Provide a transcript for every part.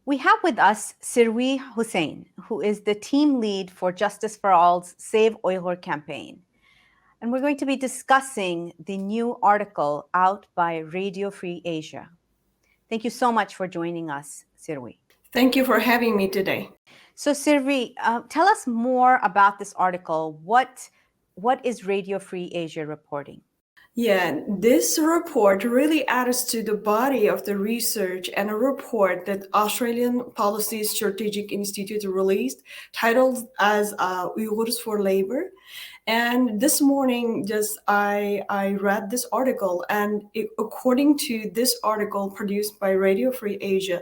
We have with us Serwi Huseyin, who is the team lead for Justice for All's Save Uyghur campaign. And we're going to be discussing the new article out by Radio Free Asia. Thank you so much for joining us, Serwi. Thank you for having me today. So Serwi, tell us more about this article. What is Radio Free Asia reporting? Yeah, this report really adds to the body of the research and a report that Australian Policy Strategic Institute released, titled as Uyghurs for Labor. And this morning, I read this article, and according to this article produced by Radio Free Asia,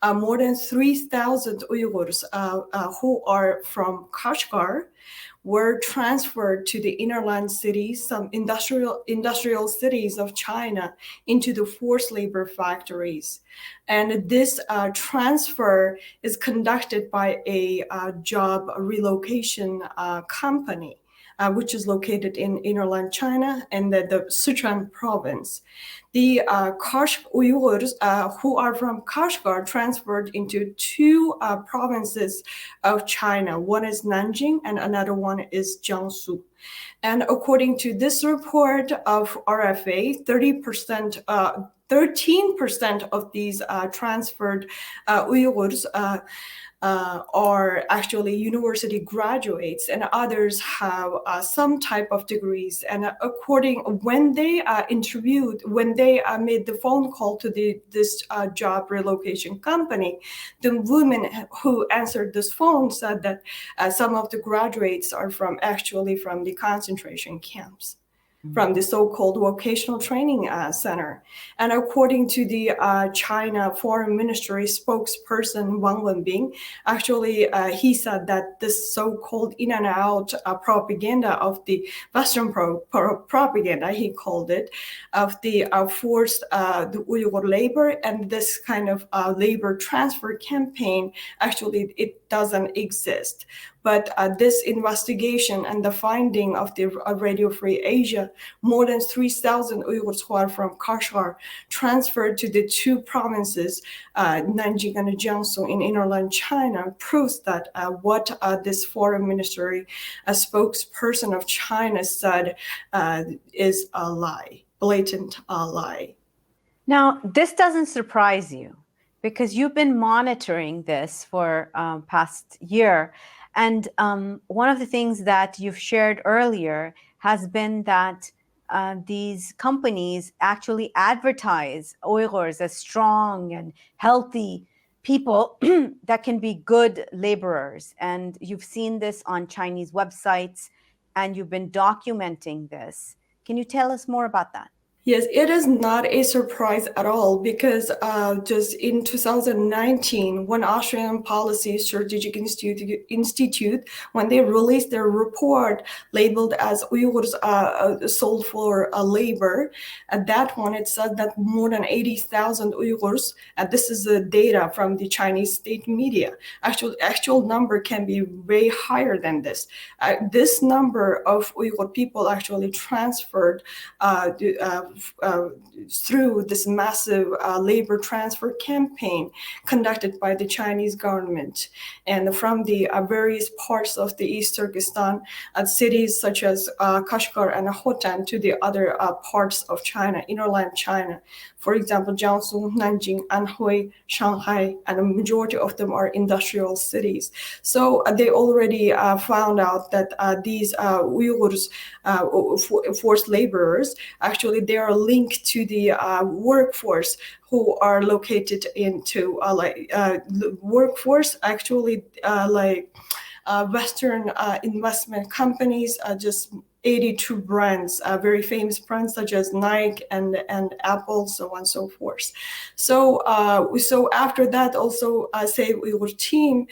more than 3,000 Uyghurs who are from Kashgar were transferred to the innerland cities, some industrial cities of China, into the forced labor factories. And this transfer is conducted by a job relocation company, which is located in innerland China and the Sichuan province. The Uyghurs who are from Kashgar transferred into two provinces of China. One is Nanjing and another one is Jiangsu. And according to this report of RFA, 13% of these transferred Uyghurs are actually university graduates, and others have some type of degrees. And when they made the phone call to this job relocation company, the women who answered this phone said that some of the graduates are from the concentration camps, from the so-called vocational training center. And according to the China Foreign Ministry spokesperson Wang Wenbing, actually he said that this so-called in and out propaganda of the Western propaganda, he called it, of the forced the Uyghur labor and this kind of labor transfer campaign, actually it doesn't exist. But this investigation and the finding of the Radio Free Asia, more than 3,000 Uyghurs who are from Kashgar transferred to the two provinces, Nanjing and Jiangsu in innerland China, proves that what this foreign ministry spokesperson of China said is a lie, blatant lie. Now, this doesn't surprise you because you've been monitoring this for past year. And one of the things that you've shared earlier has been that these companies actually advertise Uyghurs as strong and healthy people that can be good laborers. And you've seen this on Chinese websites, and you've been documenting this. Can you tell us more about that? Yes, it is not a surprise at all because just in 2019, when Australian Policy Strategic Institute, when they released their report labeled as Uyghurs sold for labor, at that one it said that more than 80,000 Uyghurs, and this is the data from the Chinese state media, actual number can be way higher than this. This number of Uyghur people actually transferred through this massive labor transfer campaign conducted by the Chinese government. And from the various parts of the East Turkestan, cities such as Kashgar and Hotan to the other parts of China, innerland China. For example, Jiangsu, Nanjing, Anhui, Shanghai, and a majority of them are industrial cities. So they already found out that these Uyghurs, forced laborers, actually they are linked to the workforce who are located into workforce, actually Western investment companies, just 82 brands, very famous brands such as Nike and Apple, so on and so forth. So after that, also Save Uyghur team,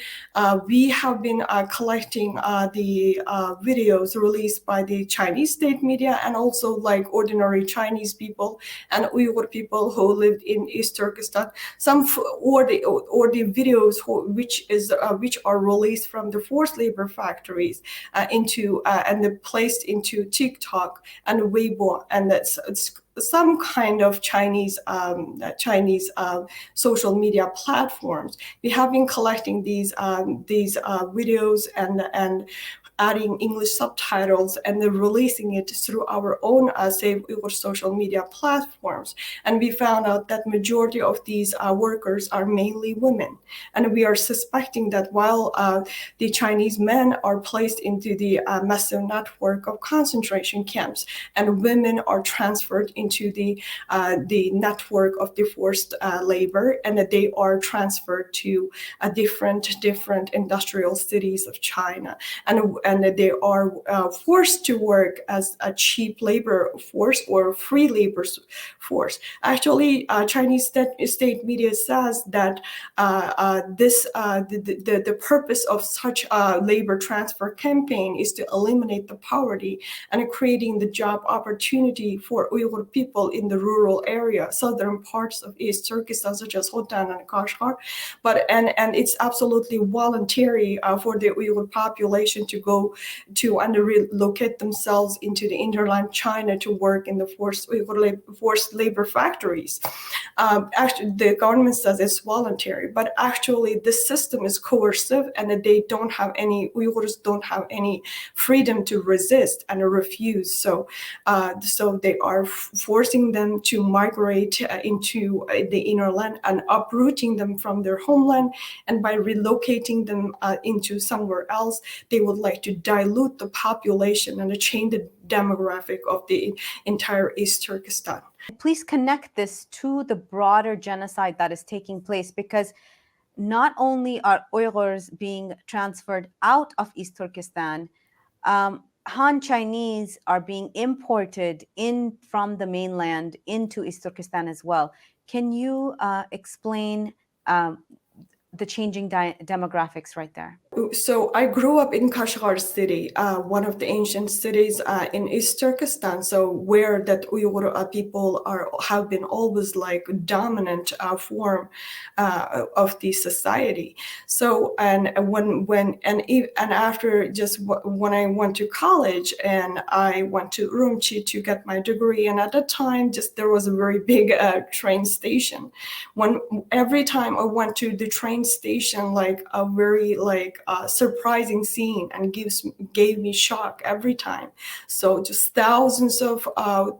we have been collecting the videos released by the Chinese state media and also like ordinary Chinese people and Uyghur people who lived in East Turkestan. Or the videos which are released from the forced labor factories and placed into TikTok and Weibo, and that's some kind of Chinese social media platforms. We have been collecting these videos and adding English subtitles and then releasing it through our own Save Uyghur social media platforms. And we found out that majority of these workers are mainly women. And we are suspecting that while the Chinese men are placed into the massive network of concentration camps, and women are transferred into the network of the forced labor, and that they are transferred to different industrial cities of China, and they are forced to work as a cheap labor force or free labor force. Actually, Chinese state media says that the purpose of such a labor transfer campaign is to eliminate the poverty and creating the job opportunity for Uyghur people in the rural area, southern parts of East Turkestan, such as Hotan and Kashgar. And it's absolutely voluntary for the Uyghur population to go to and relocate themselves into the hinterland China to work in the forced labor factories. Actually, the government says it's voluntary, but actually this system is coercive, and that Uyghurs don't have any freedom to resist and refuse. So they are forcing them to migrate into the inner land and uprooting them from their homeland, and by relocating them into somewhere else, they would like to dilute the population and change the demographic of the entire East Turkestan. Please connect this to the broader genocide that is taking place, because not only are Uyghurs being transferred out of East Turkestan, Han Chinese are being imported in from the mainland into East Turkestan as well. Can you explain the changing demographics right there? So I grew up in Kashgar city, one of the ancient cities in East Turkestan. So where that Uyghur people have been always like dominant form of the society. So and after just when I went to college, and I went to Urumqi to get my degree, and at that time just there was a very big train station. Every time I went to the train station, like a very surprising scene, and gave me shock every time. So just thousands of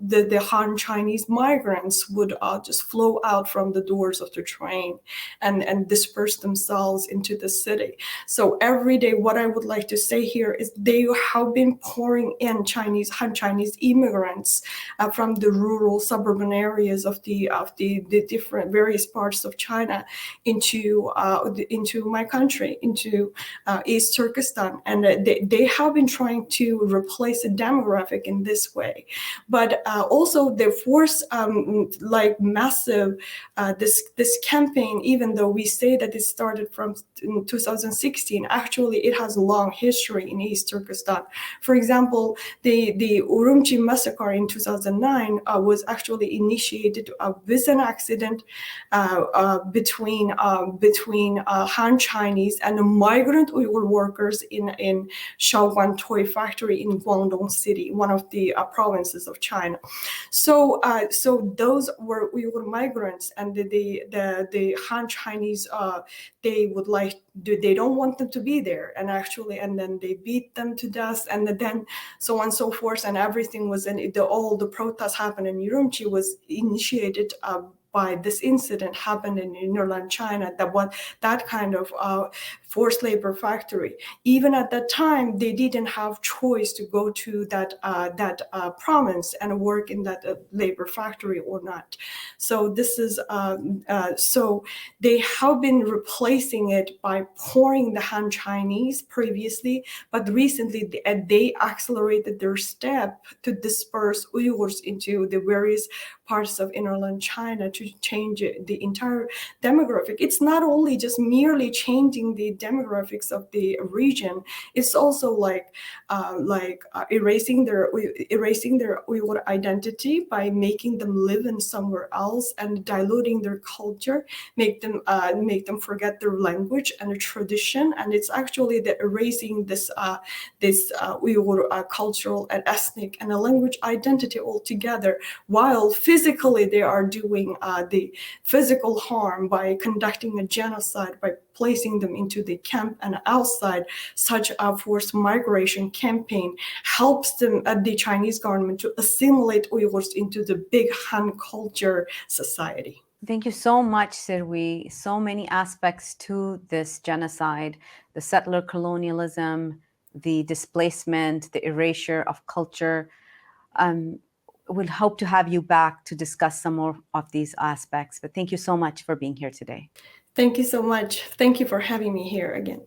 the Han Chinese migrants would just flow out from the doors of the train and disperse themselves into the city. So every day, what I would like to say here is they have been pouring in Han Chinese immigrants from the rural suburban areas of the different various parts of China into my country, into East Turkestan, and they have been trying to replace the demographic in this way. But also they force massive this campaign, even though we say that it started from 2016, actually it has a long history in East Turkestan. For example, the Urumqi massacre in 2009 was actually initiated with an accident between Han Chinese and migrant Uyghur workers in Shaoguan toy factory in Guangdong City, one of the provinces of China. So those were Uyghur migrants, and the Han Chinese they don't want them to be there, and then they beat them to death, and then so on and so forth, and everything was all the protests happened in Urumqi was initiated by this incident happened in innerland China, that kind of forced labor factory. Even at that time, they didn't have choice to go to that province and work in that labor factory or not. So this is so they have been replacing it by pouring the Han Chinese previously, but recently they accelerated their step to disperse Uyghurs into the various parts of innerland China to to change the entire demographic. It's not only just merely changing the demographics of the region, it's also erasing their Uyghur identity by making them live in somewhere else and diluting their culture, make them forget their language and their tradition. And it's actually the erasing this Uyghur cultural and ethnic and a language identity altogether, while physically they are doing the physical harm by conducting a genocide, by placing them into the camp and outside. Such a forced migration campaign helps them, the Chinese government, to assimilate Uyghurs into the big Han culture society. Thank you so much, Serwi. So many aspects to this genocide, the settler colonialism, the displacement, the erasure of culture. We'll hope to have you back to discuss some more of these aspects. But thank you so much for being here today. Thank you so much. Thank you for having me here again.